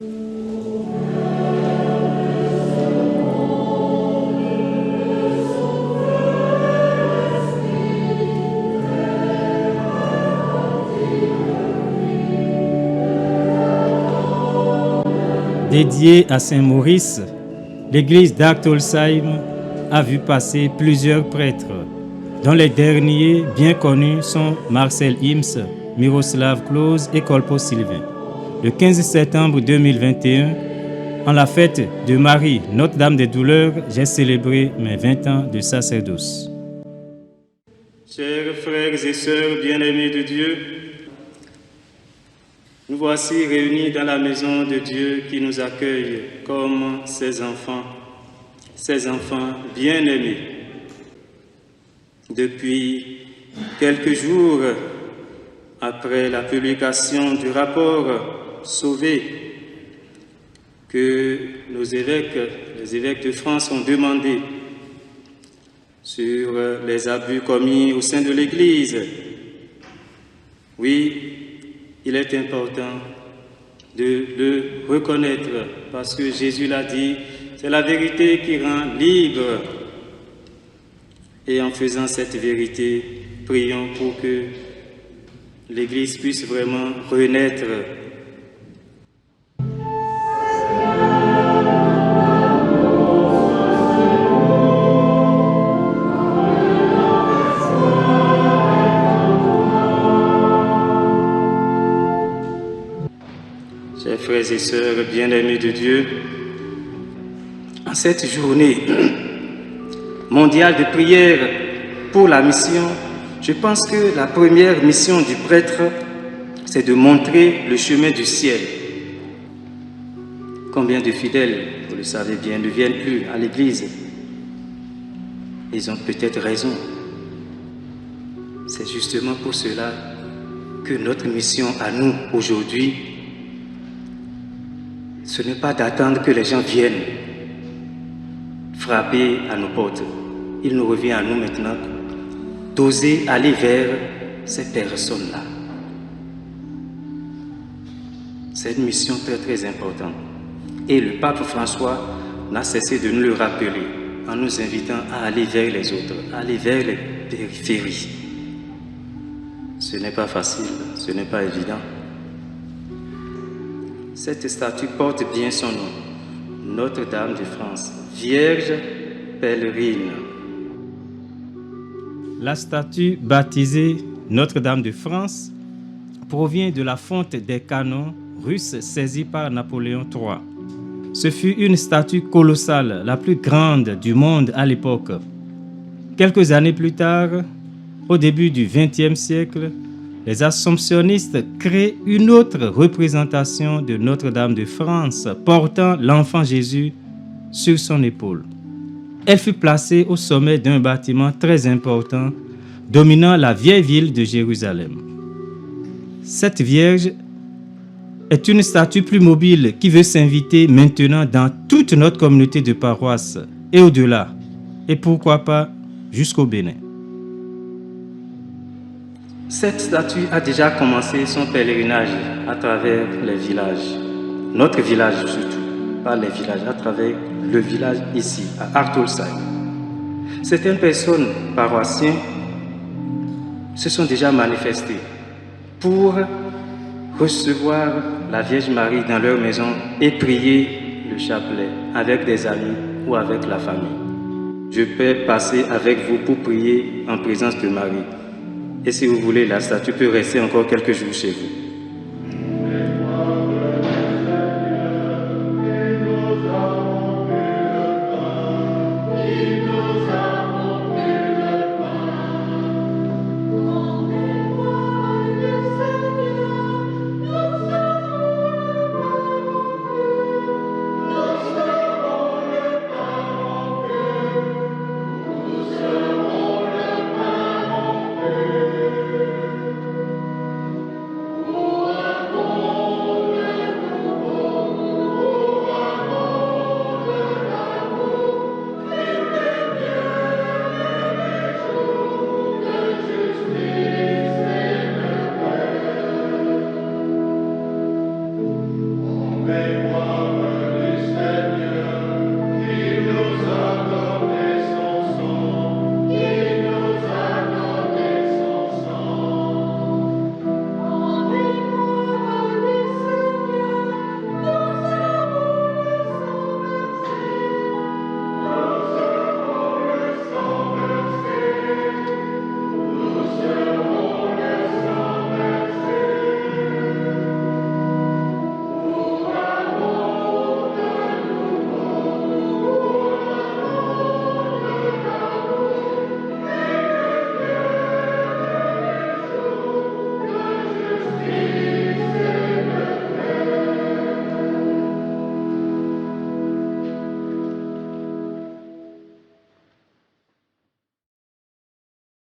Dédiée à Saint-Maurice, l'église d'Artolsheim a vu passer plusieurs prêtres, dont les derniers bien connus sont Marcel Ims, Miroslav Klose et Kolpo Sylvain. Le 15 septembre 2021, en la fête de Marie, Notre-Dame des Douleurs, j'ai célébré mes 20 ans de sacerdoce. Chers frères et sœurs bien-aimés de Dieu, nous voici réunis dans la maison de Dieu qui nous accueille comme ses enfants bien-aimés. Depuis quelques jours après la publication du rapport Sauvé que les évêques de France ont demandé sur les abus commis au sein de l'Église, oui, il est important de le reconnaître parce que Jésus l'a dit, c'est la vérité qui rend libre. Et en faisant cette vérité, prions pour que l'Église puisse vraiment renaître. Chers frères et sœurs bien-aimés de Dieu, en cette journée mondiale de prière pour la mission, je pense que la première mission du prêtre, c'est de montrer le chemin du ciel. Combien de fidèles, vous le savez bien, ne viennent plus à l'église? Ils ont peut-être raison. C'est justement pour cela que notre mission à nous aujourd'hui, ce n'est pas d'attendre que les gens viennent frapper à nos portes. Il nous revient à nous maintenant d'oser aller vers ces personnes-là. C'est une mission très très importante. Et le pape François n'a cessé de nous le rappeler en nous invitant à aller vers les autres, à aller vers les périphéries. Ce n'est pas facile, ce n'est pas évident. Cette statue porte bien son nom, Notre-Dame de France, Vierge pèlerine. La statue baptisée Notre-Dame de France provient de la fonte des canons russes saisie par Napoléon III. Ce fut une statue colossale, la plus grande du monde à l'époque. Quelques années plus tard, au début du XXe siècle, les assomptionnistes créent une autre représentation de Notre-Dame de France portant l'enfant Jésus sur son épaule. Elle fut placée au sommet d'un bâtiment très important dominant la vieille ville de Jérusalem. Cette Vierge est une statue plus mobile qui veut s'inviter maintenant dans toute notre communauté de paroisse et au-delà, et pourquoi pas jusqu'au Bénin. Cette statue a déjà commencé son pèlerinage à travers les villages, notre village surtout, pas les villages, à travers le village ici, à Artolsheim. Certaines personnes paroissiennes se sont déjà manifestées pour recevoir la Vierge Marie dans leur maison et prier le chapelet avec des amis ou avec la famille. Je peux passer avec vous pour prier en présence de Marie. Et si vous voulez, la statue peut rester encore quelques jours chez vous.